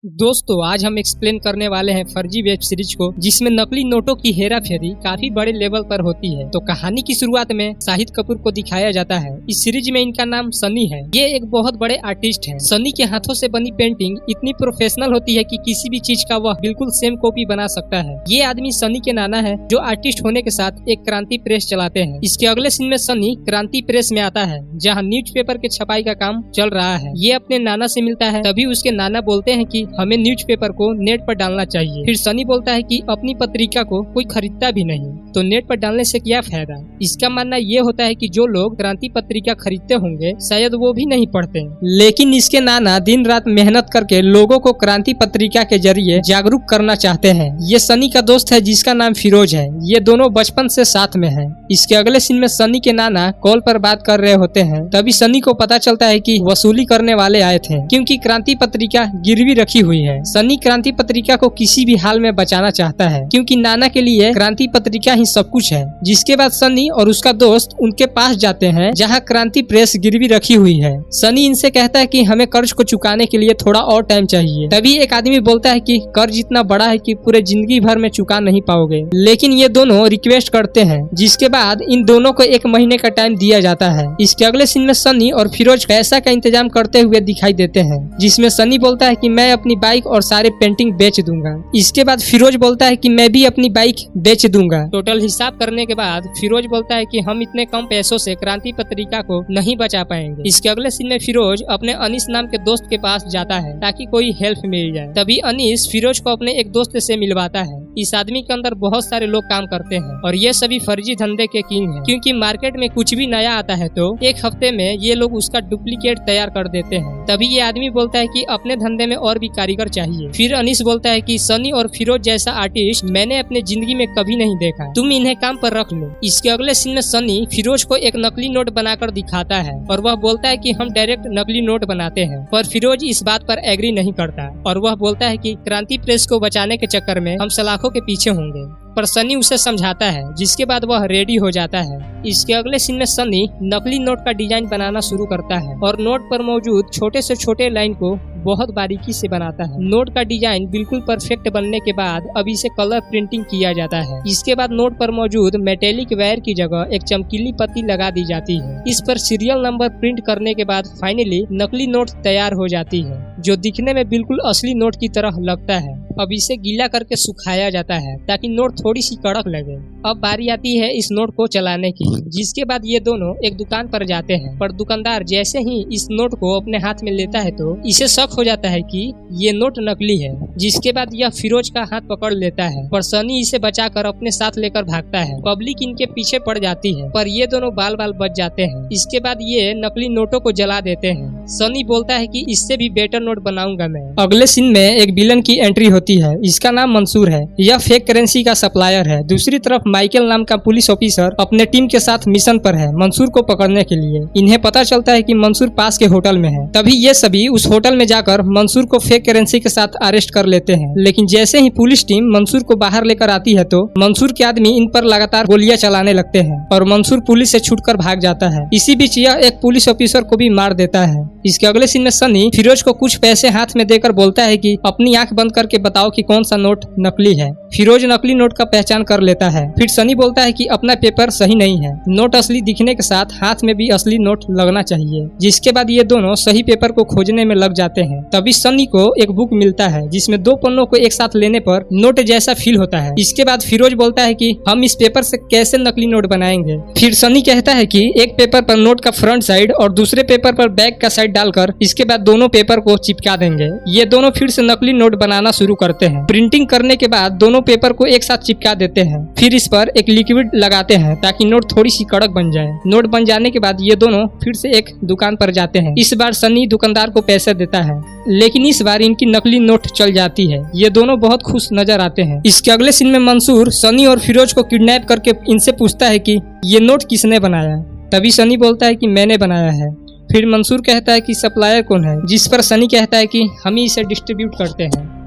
दोस्तों आज हम एक्सप्लेन करने वाले हैं फर्जी वेब सीरीज को जिसमें नकली नोटों की हेरा फेरी काफी बड़े लेवल पर होती है। तो कहानी की शुरुआत में शाहिद कपूर को दिखाया जाता है। इस सीरीज में इनका नाम सनी है। ये एक बहुत बड़े आर्टिस्ट हैं। सनी के हाथों से बनी पेंटिंग इतनी प्रोफेशनल होती है कि किसी भी चीज का वह बिल्कुल सेम कॉपी बना सकता है। ये आदमी सनी के नाना है जो आर्टिस्ट होने के साथ एक क्रांति प्रेस चलाते हैं। इसके अगले सीन में सनी क्रांति प्रेस में आता है जहाँ न्यूज़पेपर के छपाई का काम चल रहा है। ये अपने नाना से मिलता है, तभी उसके नाना बोलते हैं कि हमें न्यूज़पेपर को नेट पर डालना चाहिए। फिर सनी बोलता है कि अपनी पत्रिका को कोई खरीदता भी नहीं, तो नेट पर डालने से क्या फायदा। इसका मानना ये होता है कि जो लोग क्रांति पत्रिका खरीदते होंगे शायद वो भी नहीं पढ़ते। लेकिन इसके नाना दिन रात मेहनत करके लोगों को क्रांति पत्रिका के जरिए जागरूक करना चाहते हैं। ये सनी का दोस्त है जिसका नाम फिरोज है। ये दोनों बचपन से साथ में हैं। इसके अगले सीन में सनी के नाना कॉल पर बात कर रहे होते हैं। तभी सनी को पता चलता है कि वसूली करने वाले आए थे क्योंकि क्रांति पत्रिका गिरवी रखी हुई है। सनी क्रांति पत्रिका को किसी भी हाल में बचाना चाहता है क्योंकि नाना के लिए क्रांति पत्रिका ही सब कुछ है। जिसके बाद सनी और उसका दोस्त उनके पास जाते हैं जहां क्रांति प्रेस गिरवी रखी हुई है। सनी इनसे कहता है कि हमें कर्ज को चुकाने के लिए थोड़ा और टाइम चाहिए। तभी एक आदमी बोलता है कि कर्ज इतना बड़ा है कि पूरे जिंदगी भर में चुका नहीं पाओगे। लेकिन ये दोनों रिक्वेस्ट करते हैं। जिसके बाद इन दोनों को 1 महीने का टाइम दिया जाता है। इसके अगले सीन में सनी और फिरोज पैसा का इंतजाम करते हुए दिखाई देते हैं, जिसमें सनी बोलता है कि मैं अपनी बाइक और सारे पेंटिंग बेच दूंगा। इसके बाद फिरोज बोलता है कि मैं भी अपनी बाइक बेच दूंगा। टोटल हिसाब करने के बाद फिरोज बोलता है कि हम इतने कम पैसों से क्रांति पत्रिका को नहीं बचा पाएंगे। इसके अगले सीन में फिरोज अपने अनीस नाम के दोस्त के पास जाता है ताकि कोई हेल्प मिल जाए। तभी अनीस फिरोज को अपने एक दोस्त से मिलवाता है। इस आदमी के अंदर बहुत सारे लोग काम करते हैं और ये सभी फर्जी धंधे के किंग हैं, क्योंकि मार्केट में कुछ भी नया आता है तो 1 हफ्ते में ये लोग उसका डुप्लीकेट तैयार कर देते हैं। तभी ये आदमी बोलता है कि अपने धंधे में और भी कारीगर चाहिए। फिर अनीस बोलता है कि सनी और फिरोज जैसा आर्टिस्ट मैंने अपने जिंदगी में कभी नहीं देखा, तुम इन्हें काम पर रख लो। इसके अगले सीन में सनी फिरोज को एक नकली नोट बनाकर दिखाता है और वह बोलता है कि हम डायरेक्ट नकली नोट बनाते हैं, पर फिरोज इस बात पर एग्री नहीं करता और वह बोलता है कि क्रांति प्रेस को बचाने के चक्कर में हम सलाखों के पीछे होंगे। पर सनी उसे समझाता है, जिसके बाद वह रेडी हो जाता है। इसके अगले सीन में सनी नकली नोट का डिजाइन बनाना शुरू करता है और नोट पर मौजूद छोटे से छोटे लाइन को बहुत बारीकी से बनाता है। नोट का डिजाइन बिल्कुल परफेक्ट बनने के बाद अब इसे कलर प्रिंटिंग किया जाता है। इसके बाद नोट पर मौजूद मेटेलिक वायर की जगह एक चमकीली पत्ती लगा दी जाती है। इस पर सीरियल नंबर प्रिंट करने के बाद फाइनली नकली नोट तैयार हो जाती है, जो दिखने में बिल्कुल असली नोट की तरह लगता है। अब इसे गीला करके सुखाया जाता है ताकि नोट थोड़ी सी कड़क लगे। अब बारी आती है इस नोट को चलाने की। जिसके बाद ये दोनों एक दुकान पर जाते हैं, पर दुकानदार जैसे ही इस नोट को अपने हाथ में लेता है तो इसे शक हो जाता है कि ये नोट नकली है। जिसके बाद यह फिरोज का हाथ पकड़ लेता है, पर सनी इसे बचाकर अपने साथ लेकर भागता है। पब्लिक इनके पीछे पड़ जाती है, पर ये दोनों बाल बाल बच जाते हैं। इसके बाद ये नकली नोटों को जला देते हैं। सनी बोलता है कि इससे भी बेटर नोट बनाऊंगा मैं। अगले सीन में एक विलन की एंट्री होती है। इसका नाम मंसूर है। यह फेक करेंसी का सप्लायर है। दूसरी तरफ माइकल नाम का पुलिस ऑफिसर अपने टीम के साथ मिशन पर है मंसूर को पकड़ने के लिए। इन्हें पता चलता है कि मंसूर पास के होटल में है। तभी ये सभी उस होटल में जाकर मंसूर को फेक करेंसी के साथ अरेस्ट कर लेते हैं। लेकिन जैसे ही पुलिस टीम मंसूर को बाहर लेकर आती है तो मंसूर के आदमी इन पर लगातार गोलियां चलाने लगते हैं और मंसूर पुलिस से छूटकर भाग जाता है। इसी बीच यह एक पुलिस ऑफिसर को भी मार देता है। इसके अगले सीन में सनी फिरोज को कुछ पैसे हाथ में देकर बोलता है कि अपनी आंख बंद करके बताओ कि कौन सा नोट नकली है। फिरोज नकली नोट का पहचान कर लेता है। फिर सनी बोलता है कि अपना पेपर सही नहीं है, नोट असली दिखने के साथ हाथ में भी असली नोट लगना चाहिए। जिसके बाद ये दोनों सही पेपर को खोजने में लग जाते हैं। तभी सनी को एक बुक मिलता है जिसमें 2 पन्नों को एक साथ लेने पर नोट जैसा फील होता है। इसके बाद फिरोज बोलता है कि हम इस पेपर से कैसे नकली नोट बनाएंगे। फिर सनी कहता है कि एक पेपर पर नोट का फ्रंट साइड और दूसरे पेपर पर बैक का साइड डालकर इसके बाद दोनों पेपर को चिपका देंगे। ये दोनों फिर से नकली नोट बनाना शुरू करते हैं। प्रिंटिंग करने के बाद दोनों पेपर को एक साथ चिपका देते हैं। फिर इस पर एक लिक्विड लगाते हैं ताकि नोट थोड़ी सी कड़क बन जाए। नोट बन जाने के बाद ये दोनों फिर से एक दुकान पर जाते हैं। इस बार सनी दुकानदार को पैसे देता है, लेकिन इस बार इनकी नकली नोट चल जाती है। ये दोनों बहुत खुश नजर आते हैं। इसके अगले सीन में मंसूर सनी और फिरोज को किडनैप करके इनसे पूछता है कि ये नोट किसने बनाया। तभी सनी बोलता है कि मैंने बनाया है। फिर मंसूर कहता है कि सप्लायर कौन है, जिस पर सनी कहता है कि हम ही इसे डिस्ट्रीब्यूट करते हैं।